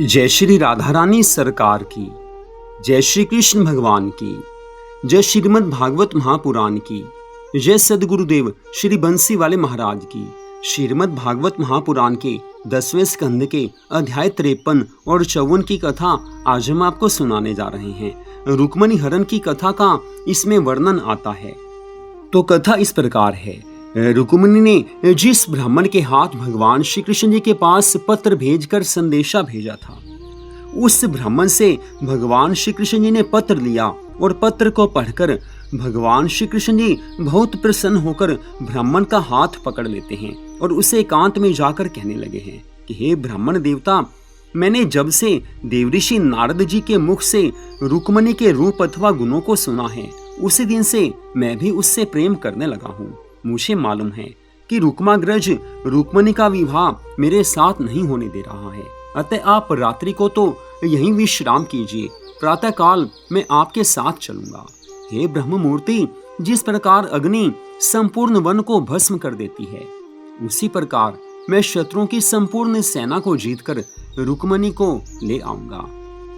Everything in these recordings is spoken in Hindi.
जय श्री राधा रानी सरकार की, जय श्री कृष्ण भगवान की, जय श्रीमद् भागवत महापुराण की, जय सदगुरुदेव श्री बंसी वाले महाराज की। श्रीमद् भागवत महापुराण के 10वें स्कंद के अध्याय 53 और 54 की कथा आज हम आपको सुनाने जा रहे हैं। रुक्मणी हरण की कथा का इसमें वर्णन आता है। तो कथा इस प्रकार है। रुक्मणी ने जिस ब्राह्मण के हाथ भगवान श्री कृष्ण जी के पास पत्र भेजकर संदेशा भेजा था, उस ब्राह्मण से भगवान श्री कृष्ण जी ने पत्र लिया और पत्र को पढ़कर भगवान श्री कृष्ण जी बहुत प्रसन्न होकर ब्राह्मण का हाथ पकड़ लेते हैं और उसे एकांत में जाकर कहने लगे हैं कि हे ब्राह्मण देवता, मैंने जब से देवऋषि नारद जी के मुख से रुक्मणी के रूप अथवा गुणों को सुना है, उसी दिन से मैं भी उससे प्रेम करने लगा हूँ। मुझे मालूम है कि रुक्माग्रज रुक्मणी का विवाह मेरे साथ नहीं होने दे रहा है, अतः आप रात्रि को तो यहीं विश्राम कीजिए, प्रातः काल मैं आपके साथ चलूंगा। हे ब्रह्म मूर्ति, जिस प्रकार अग्नि संपूर्ण वन को भस्म कर देती है, उसी प्रकार मैं शत्रुओं की संपूर्ण सेना को जीतकर रुक्मणी को ले आऊंगा।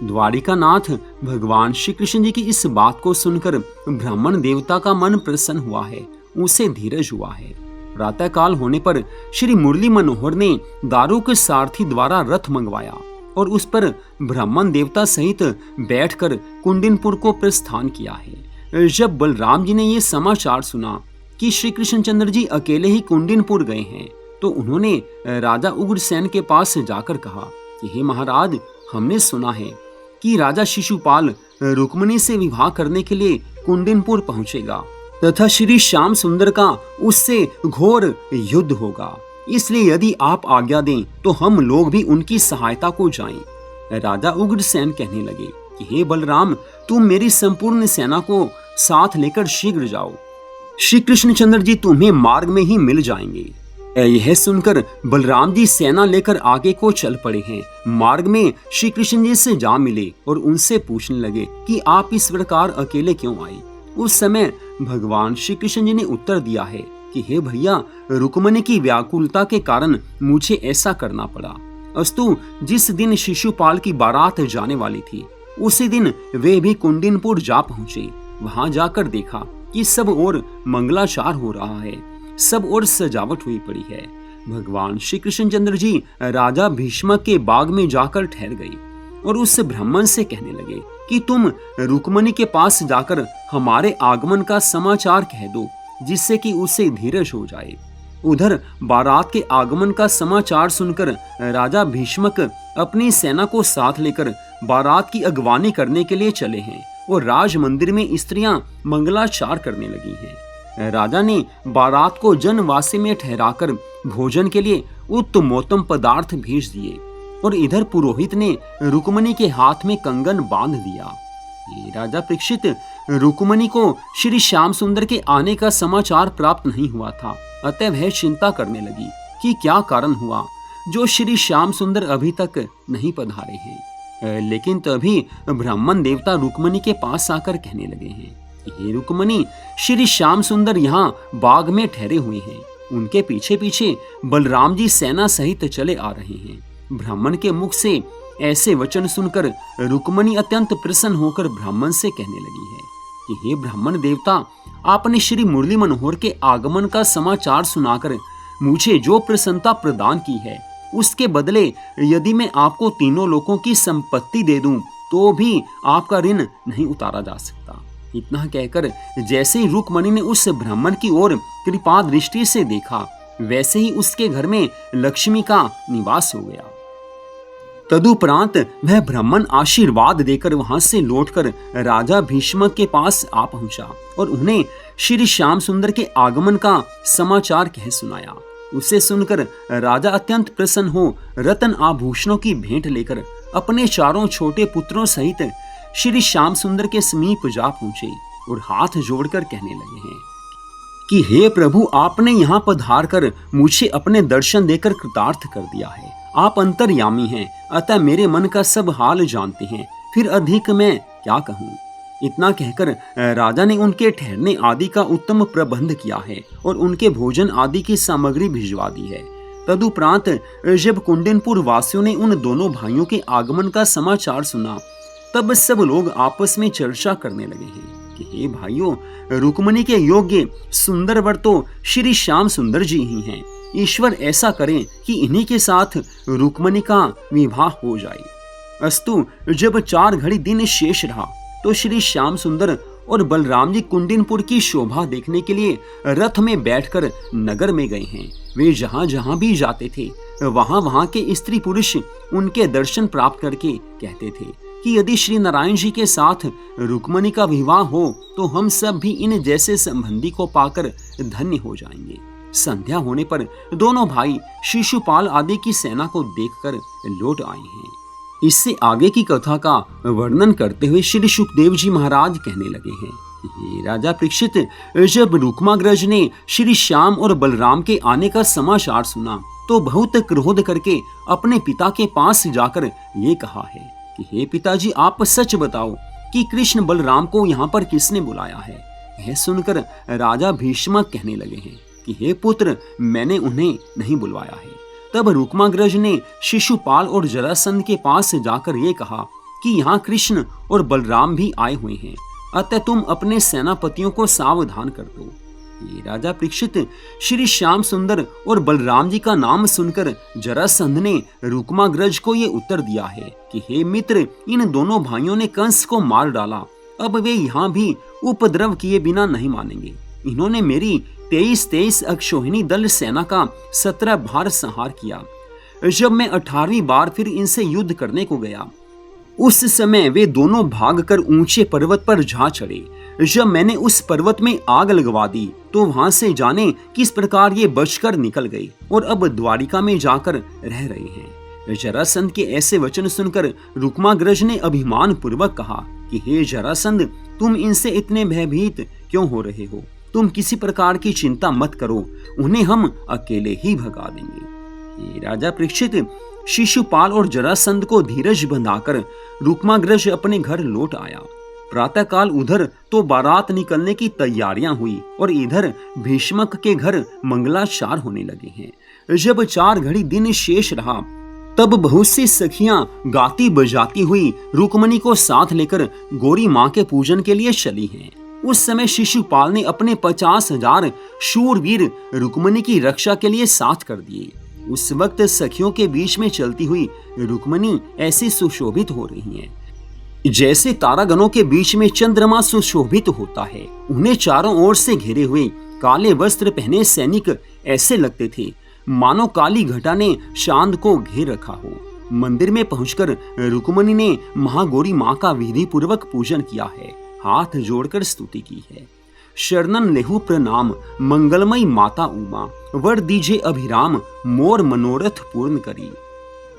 द्वारिका नाथ भगवान श्री कृष्ण जी की इस बात को सुनकर ब्राह्मण देवता का मन प्रसन्न हुआ है, उसे धीरज हुआ है। प्रातः काल होने पर श्री मुरली मनोहर ने दारुक सारथी द्वारा रथ मंगवाया और उस पर ब्राह्मण देवता सहित बैठकर कुंडिनपुर को प्रस्थान किया है। जब बलराम जी ने यह समाचार सुना कि श्री कृष्णचंद्र जी अकेले ही कुंडिनपुर गए हैं, तो उन्होंने राजा उग्रसेन के पास जाकर कहा कि हे महाराज, हमने सुना है कि राजा शिशुपाल रुक्मणी से विवाह करने के लिए कुंडिनपुर पहुंचेगा तथा श्री श्याम सुंदर का उससे घोर युद्ध होगा। इसलिए यदि आप आज्ञा दें तो हम लोग भी उनकी सहायता को जाएं। राजा उग्रसेन कहने लगे कि हे बलराम, तुम मेरी संपूर्ण सेना को साथ लेकर शीघ्र जाओ, श्री कृष्णचंद्र जी तुम्हें मार्ग में ही मिल जाएंगे। यह सुनकर बलराम जी सेना लेकर आगे को चल पड़े हैं। मार्ग में श्री कृष्ण जी से जा मिले और उनसे पूछने लगे कि आप इस प्रकार अकेले क्यों आए। उस समय भगवान श्री कृष्ण जी ने उत्तर दिया है कि हे भैया, रुक्मणी की व्याकुलता के कारण मुझे ऐसा करना पड़ा। अस्तु जिस दिन शिशुपाल की बारात जाने वाली थी, उसी दिन वे भी कुंडिनपुर जा पहुंचे। वहां जाकर देखा कि सब ओर मंगलाचार हो रहा है, सब ओर सजावट हुई पड़ी है। भगवान श्री कृष्णचंद्र जी राजा भीष्मक के बाग में जाकर ठहर गए और उस ब्राह्मण से कहने लगे कि तुम रुक्मणी के पास जाकर हमारे आगमन का समाचार कह दो, जिससे कि उसे धीरज हो जाए। उधर बारात के आगमन का समाचार सुनकर राजा भीष्मक अपनी सेना को साथ लेकर बारात की अगवानी करने के लिए चले हैं और राज मंदिर में स्त्रियां मंगलाचार करने लगी हैं। राजा ने बारात को जनवासी में ठहराकर भोजन के लिए उत्तमोत्तम पदार्थ भेज दिए और इधर पुरोहित ने रुक्मणी के हाथ में कंगन बांध दिया। ये राजा परीक्षित, रुक्मणी को श्री श्याम सुंदर के आने का समाचार प्राप्त नहीं हुआ था, अतः वह चिंता करने लगी कि क्या कारण हुआ जो श्री श्याम सुंदर अभी तक नहीं पधारे हैं। लेकिन तभी ब्राह्मण देवता रुक्मणी के पास आकर कहने लगे हैं कि हे रुक्मणी, श्री श्याम सुंदर यहाँ बाग में ठहरे हुए हैं। उनके पीछे पीछे बलराम जी सेना सहित चले आ रहे हैं। ब्राह्मण के मुख से ऐसे वचन सुनकर रुक्मणी अत्यंत प्रसन्न होकर ब्राह्मण से कहने लगी है कि हे ब्राह्मण देवता, आपने श्री मुरली मनोहर के आगमन का समाचार सुनाकर मुझे जो प्रसन्नता प्रदान की है, उसके बदले यदि मैं आपको तीनों लोकों की संपत्ति दे दूं तो भी आपका ऋण नहीं उतारा जा सकता। इतना कहकर जैसे ही रुक्मणी ने उस ब्राह्मण की ओर कृपा दृष्टि से देखा, वैसे ही उसके घर में लक्ष्मी का निवास हो गया। तदुपरांत वह ब्राह्मण आशीर्वाद देकर वहां से लौटकर राजा भीष्मक के पास आ पहुंचा और उन्हें श्री श्याम सुंदर के आगमन का समाचार कह सुनाया। उसे सुनकर राजा अत्यंत प्रसन्न हो रत्न आभूषणों की भेंट लेकर अपने चारों छोटे पुत्रों सहित श्री श्याम सुंदर के समीप जा पहुंचे और हाथ जोड़कर कहने लगे हैं कि हे प्रभु, आपने यहाँ पधार कर मुझे अपने दर्शन देकर कृतार्थ कर दिया है। आप अंतर्यामी हैं, अतः मेरे मन का सब हाल जानते हैं, फिर अधिक मैं क्या कहूँ। इतना कहकर राजा ने उनके ठहरने आदि का उत्तम प्रबंध किया है और उनके भोजन आदि की सामग्री भिजवा दी है। तदुपरांत जब कुंडनपुर वासियों ने उन दोनों भाइयों के आगमन का समाचार सुना, तब सब लोग आपस में चर्चा करने लगे हैं कि हे भाइयों, रुक्मिणी के योग्य सुंदर वर तो श्री श्याम सुंदर जी ही हैं। ईश्वर ऐसा करें कि इन्हीं के साथ रुक्मिणी का विवाह हो जाए। अस्तु, जब 4 घड़ी दिन शेष रहा तो श्री श्याम सुंदर और बलराम जी कुंडनपुर की शोभा देखने के लिए रथ में बैठकर नगर में गए हैं। वे जहां जहां भी जाते थे वहां वहां के स्त्री पुरुष उनके दर्शन प्राप्त करके कहते थे कि यदि श्री नारायण जी के साथ रुक्मिणी का विवाह हो तो हम सब भी इन जैसे संबंधी को पाकर धन्य हो जाएंगे। संध्या होने पर दोनों भाई शिशुपाल आदि की सेना को देखकर लौट आए हैं। इससे आगे की कथा का वर्णन करते हुए श्री सुखदेव जी महाराज कहने लगे हैं कि राजा परीक्षित, जब रुक्माग्रज ने श्री श्याम और बलराम के आने का समाचार सुना तो बहुत क्रोध करके अपने पिता के पास जाकर ये कहा है कि हे पिताजी, आप सच बताओ कि कृष्ण बलराम को यहाँ पर किसने बुलाया है। यह सुनकर राजा भीष्म कहने लगे हैं कि हे पुत्र, मैंने उन्हें नहीं बुलवाया है। तब रुक्माग्रज ने शिशुपाल और जरासंध के पास जाकर ये कहा कि यहाँ कृष्ण और बलराम भी आए हुए हैं, अतः तुम अपने सेनापतियों को सावधान कर दो। ये राजा परीक्षित, श्री श्याम सुंदर और बलराम जी का नाम सुनकर जरासंध ने रुक्माग्रज को ये उत्तर दिया है कि हे मित्र, इन दोनों भाइयों ने कंस को मार डाला, अब वे यहाँ भी उपद्रव किए बिना नहीं मानेंगे। इन्होंने मेरी 23 अक्षोहिणी दल सेना का 17 बार संहार किया। जब मैं 18वीं बार फिर इनसे युद्ध करने को गया, उस समय वे दोनों भागकर ऊंचे पर्वत पर जा चढ़े। जब मैंने उस पर्वत में आग लगवा दी तो वहां से जाने किस प्रकार ये बचकर निकल गए और अब द्वारिका में जाकर रह रहे हैं। जरासंध के ऐसे वचन सुनकर रुक्माग्रज ने अभिमान पूर्वक कहा कि हे जरासंध, तुम इनसे इतने भयभीत क्यों हो रहे हो? तुम किसी प्रकार की चिंता मत करो, उन्हें हम अकेले ही भगा देंगे। ये राजा परीक्षित, शिशुपाल और जरासंध को धीरज बंधाकर रुक्माग्रज अपने घर लौट आया। प्रातःकाल उधर तो बारात निकलने की तैयारियां हुई और इधर भीष्मक के घर मंगलाचार होने लगे हैं। जब 4 घड़ी दिन शेष रहा तब बहुत सी सखियां गाती बजाती हुई रुक्मिणी को साथ लेकर गौरी माँ के पूजन के लिए चली हैं। उस समय शिशुपाल ने अपने 50,000 शूरवीर रुक्मिणी की रक्षा के लिए साथ कर दिए। उस वक्त सखियों के बीच में चलती हुई रुक्मिणी ऐसी सुशोभित हो रही हैं जैसे तारागणों के बीच में चंद्रमा सुशोभित होता है। उन्हें चारों ओर से घेरे हुए काले वस्त्र पहने सैनिक ऐसे लगते थे मानो काली घटा ने चांद को घेर रखा हो। मंदिर में पहुंचकर रुक्मिणी ने महागौरी माँ का विधि पूर्वक पूजन किया है, हाथ जोड़कर स्तुति की है। शरणन लेहु प्रणाम, मंगलमयी माता उमा, वर दीजिए अभिराम, मोर मनोरथ पूर्ण करी।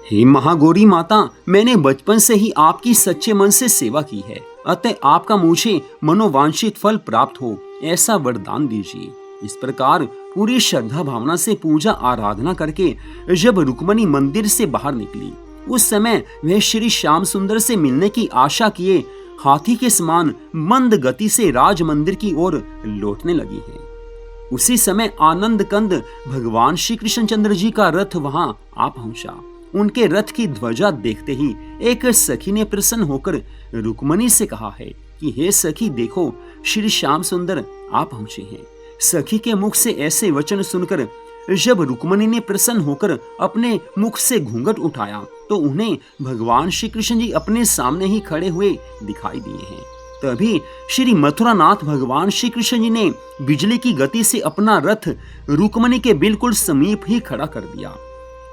हे महागौरी माता, मैंने बचपन से ही आपकी सच्चे मन से सेवा की है, अतः आपका मुझे मनोवांछित फल प्राप्त हो ऐसा वरदान दीजिए। इस प्रकार पूरी श्रद्धा भावना से पूजा आराधना करके जब रुक्मिणी मंदिर से बाहर निकली, उस समय वह श्री श्याम सुंदर से मिलने की आशा किए हाथी के समान मंद गति से राज मंदिर की ओर लौटने लगी है। उसी समय आनंद कंद भगवान श्री कृष्णचंद्र जी का रथ वहां आ पहुंचा। उनके रथ की ध्वजा देखते ही एक सखी ने प्रसन्न होकर रुक्मिणी से कहा है कि हे सखी, देखो श्री श्याम सुंदर आ पहुंचे हैं। सखी के मुख से ऐसे वचन सुनकर जब रुक्मिणी ने प्रसन्न होकर अपने मुख से घूंघट उठाया तो उन्हें भगवान श्री कृष्ण जी अपने सामने ही खड़े हुए दिखाई दिए हैं। तभी श्री मथुरानाथ भगवान श्री कृष्ण जी ने बिजली की गति से अपना रथ रुक्मिणी के बिल्कुल समीप ही खड़ा कर दिया।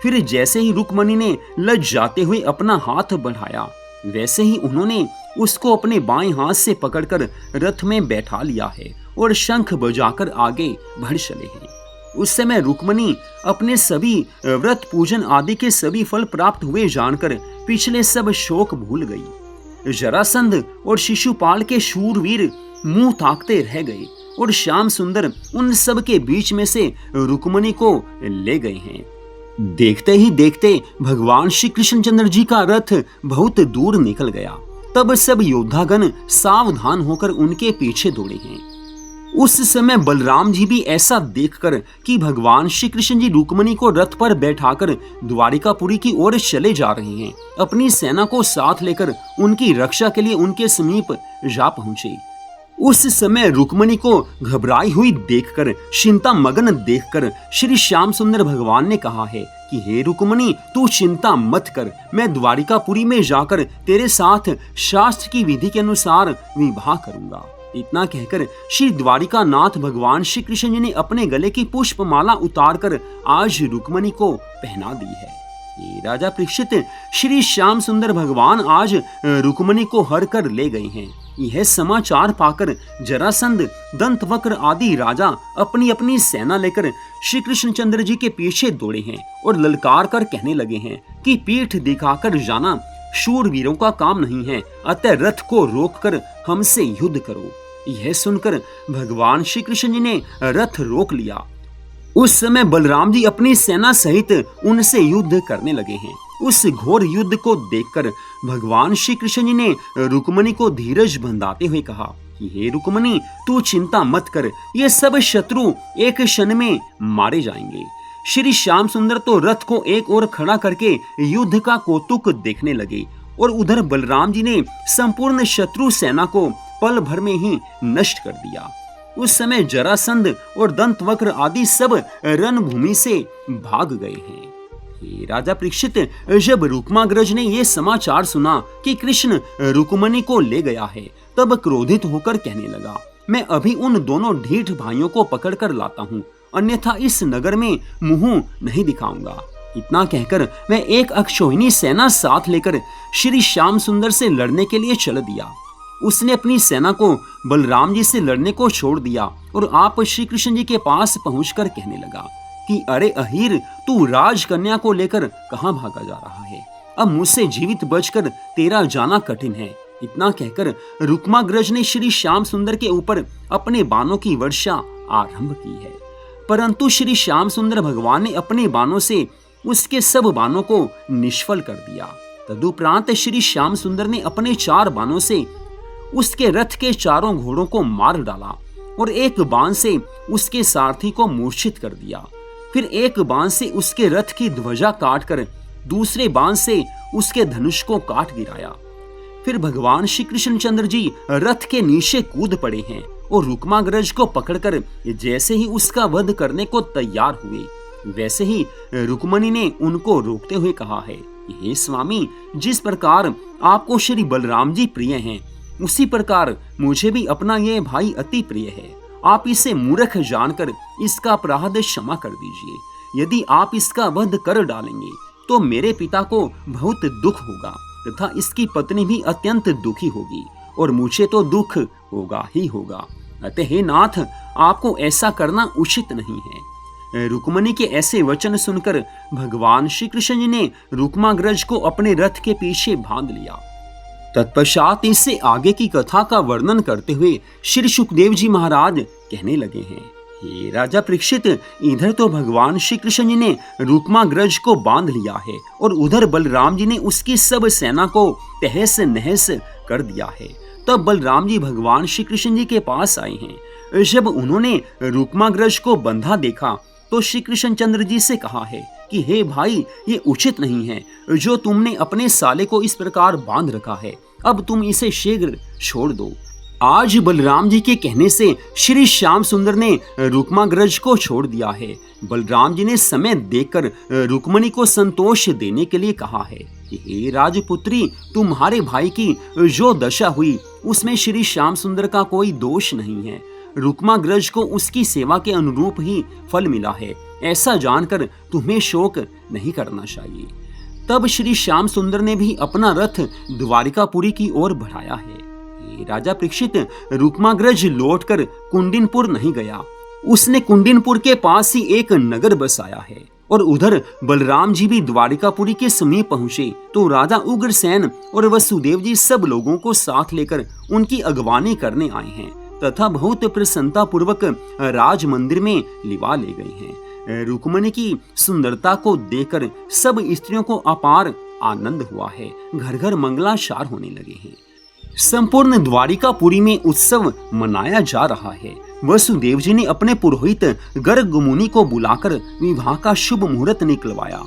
फिर जैसे ही रुक्मिणी ने लज जाते हुए अपना हाथ बढ़ाया, वैसे ही उन्होंने उसको अपने बाएं हाथ से पकड़कर रथ में बैठा लिया है और शंख बजाकर आगे बढ़ चले हैं। उस समय रुक्मिणी अपने सभी व्रत पूजन आदि के सभी फल प्राप्त हुए जानकर पिछले सब शोक भूल गई। जरासंध और शिशुपाल के शूरवीर मुंह ताकते रह गए और श्याम सुंदर उन सब के बीच में से रुक्मिणी को ले गए हैं। देखते ही देखते भगवान श्री कृष्णचंद्र जी का रथ बहुत दूर निकल गया। तब सब योद्धागण सावधान होकर उनके पीछे दौड़े हैं। उस समय बलराम जी भी ऐसा देखकर कि भगवान श्री कृष्ण जी रुक्मिणी को रथ पर बैठाकर द्वारिकापुरी की ओर चले जा रहे हैं, अपनी सेना को साथ लेकर उनकी रक्षा के लिए उनके समीप जा पहुंचे। उस समय रुक्मिणी को घबराई हुई देखकर, चिंता मगन देखकर श्री श्याम सुंदर भगवान ने कहा है कि हे रुक्मिणी, तू चिंता मत कर, मैं द्वारिकापुरी में जाकर तेरे साथ शास्त्र की विधि के अनुसार विवाह करूंगा। इतना कहकर श्री द्वारिकानाथ भगवान श्री कृष्ण जी ने अपने गले की पुष्पमाला उतारकर आज रुक्मिणी को पहना दी है। ये राजा परीक्षित, श्री श्याम सुंदर भगवान आज रुक्मिणी को हर कर ले गए हैं। यह समाचार पाकर जरासंध, दंतवक्र आदि राजा अपनी अपनी सेना लेकर श्री कृष्णचंद्र जी के पीछे दौड़े हैं और ललकार कर कहने लगे हैं कि पीठ दिखाकर जाना शूरवीरों का काम नहीं है, अतः रथ को रोककर हमसे युद्ध करो। यह सुनकर भगवान श्री कृष्ण जी ने रथ रोक लिया। उस समय बलराम जी अपनी सेना सहित उनसे युद्ध करने लगे हैं। उस घोर युद्ध को देखकर भगवान श्री कृष्ण जी ने रुक्मिणी को धीरज बंधाते हुए कहा कि हे रुक्मिणी, तू चिंता मत कर, ये सब शत्रु एक क्षण में मारे जाएंगे। श्री श्याम सुंदर तो रथ को एक ओर खड़ा करके युद्ध का कौतुक देखने लगे और उधर बलराम जी ने संपूर्ण शत्रु सेना को पल भर में ही नष्ट कर दिया। उस समय जरासंध और दंतवक्र आदि सब रणभूमि से भाग गए हैं। हे राजा परीक्षित, जब रुक्माग्रज ने यह समाचार सुना कि कृष्ण रुक्मिणी को ले गया है, तब क्रोधित होकर कहने लगा, मैं अभी उन दोनों ढीठ भाइयों को पकड़ कर लाता हूँ, अन्यथा इस नगर में मुंह नहीं दिखाऊंगा। इतना कहकर मैं एक अक्षौहिणी सेना साथ लेकर श्री श्याम सुंदर से लड़ने के लिए चल दिया। उसने अपनी सेना को बलराम जी से लड़ने को छोड़ दिया और आप श्री कृष्ण जी के पास पहुंचकर कहने लगा कि अरे अहीर, तू राजकन्या को लेकर कहां भागा जा रहा है? अब मुझसे जीवित बचकर तेरा जाना कठिन है। इतना कहकर रुक्माग्रज ने श्री श्याम सुंदर के ऊपर अपने बाणों की वर्षा आरंभ की है, परंतु श्री श्याम सुंदर भगवान ने अपने बाणों से उसके सब बाणों को निष्फल कर दिया। तदुपरांत श्री श्याम सुंदर ने अपने 4 बाणों से उसके रथ के चारों घोड़ों को मार डाला और एक बाण से उसके सारथी को मूर्छित कर दिया। फिर एक बाण से उसके रथ की ध्वजा काटकर दूसरे बाण से उसके धनुष को काट गिराया। फिर भगवान श्री कृष्णचंद्र जी रथ के नीचे कूद पड़े हैं और रुक्माग्रज को पकड़कर जैसे ही उसका वध करने को तैयार हुए, वैसे ही रुक्मिणी ने उनको रोकते हुए कहा है, हे स्वामी, जिस प्रकार आपको श्री बलराम जी प्रिय हैं, उसी प्रकार मुझे भी अपना ये भाई अति प्रिय है। आप इसे मूर्ख जानकर इसका अपराध क्षमा कर दीजिए। यदि आप इसका वध कर डालेंगे तो मेरे पिता को बहुत दुख होगा तथा इसकी पत्नी भी अत्यंत दुखी होगी और मुझे तो दुख होगा ही होगा। अतः हे नाथ, आपको ऐसा करना उचित नहीं है। रुक्मिणी के ऐसे वचन सुनकर भगवान श्री कृष्ण जी ने रुक्माग्रज को अपने रथ के पीछे बांध लिया। तत्पश्चात इससे आगे की कथा का वर्णन करते हुए श्री सुखदेव जी महाराज कहने लगे हैं, हे राजा परीक्षित, इधर तो भगवान श्री कृष्ण जी ने रुक्माग्रज को बांध लिया है और उधर बलराम जी ने उसकी सब सेना को तहस नहस कर दिया है। तब बलराम जी भगवान श्री कृष्ण जी के पास आए हैं। जब उन्होंने रुक्माग्रज को बंधा देखा तो श्री कृष्णचंद्र जी से कहा है कि हे भाई, ये उचित नहीं है जो तुमने अपने साले को इस प्रकार बांध रखा है। अब तुम इसे शीघ्र छोड़ दो। आज बलराम जी के कहने से श्री श्याम सुंदर ने रुक्माग्रज को छोड़ दिया है। बलराम जी ने समय देखकर रुक्मिणी को संतोष देने के लिए कहा है कि हे राजपुत्री, तुम्हारे भाई की जो दशा हुई उसमें श्री श्याम सुंदर का कोई दोष नहीं है। रुक्माग्रज को उसकी सेवा के अनुरूप ही फल मिला है, ऐसा जानकर तुम्हें शोक नहीं करना चाहिए। तब श्री श्याम सुंदर ने भी अपना रथ द्वारिकापुरी की ओर बढ़ाया है। राजा परीक्षित, रुक्माग्रज लौटकर कुंडिनपुर नहीं गया। उसने कुंडिनपुर के पास ही एक नगर बसाया है और उधर बलराम जी भी द्वारिकापुरी के समीप पहुंचे तो राजा उग्रसेन और वसुदेव जी सब लोगों को साथ लेकर उनकी अगवानी करने आए हैं तथा बहुत प्रसन्नता पूर्वक राज मंदिर में लिवा ले गए हैं। रुक्मिणी की सुंदरता को देखकर सब स्त्रियों को अपार आनंद हुआ है। घर घर मंगलाचार होने लगे हैं। संपूर्ण द्वारिकापुरी में उत्सव मनाया जा रहा है। वसुदेव जी ने अपने पुरोहित गर्ग मुनि को बुलाकर विवाह का शुभ मुहूर्त निकलवाया।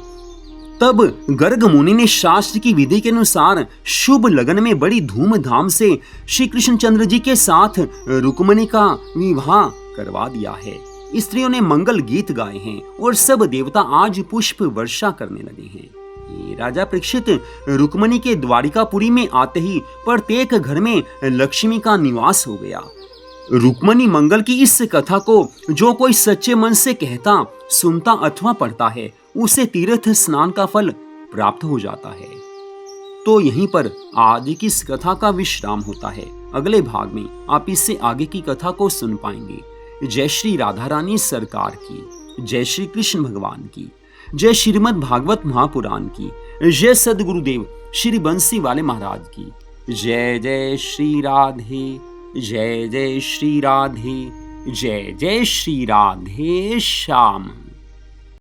तब गर्ग मुनि ने शास्त्र की विधि के अनुसार शुभ लगन में बड़ी धूमधाम से श्री कृष्णचंद्र जी के साथ रुक्मणी का विवाह करवा दिया है। स्त्रियों ने मंगल गीत गाए हैं और सब देवता आज पुष्प वर्षा करने लगे हैं। ये राजा परीक्षित, रुक्मणी के द्वारिकापुरी में आते ही प्रत्येक घर में लक्ष्मी का निवास हो गया। रुक्मणी मंगल की इस कथा को जो कोई सच्चे मन से कहता, सुनता अथवा पढ़ता है, उसे तीर्थ स्नान का फल प्राप्त हो जाता है। तो यहीं पर आज की इस कथा का विश्राम होता है। अगले भाग में आप इससे आगे की कथा को सुन पाएंगे। जय श्री राधा रानी सरकार की, जय श्री कृष्ण भगवान की, जय श्रीमद् भागवत महापुराण की, जय सदगुरुदेव श्री बंसी वाले महाराज की। जय जय श्री राधे, जय जय श्री राधे, जय जय श्री राधे श्याम।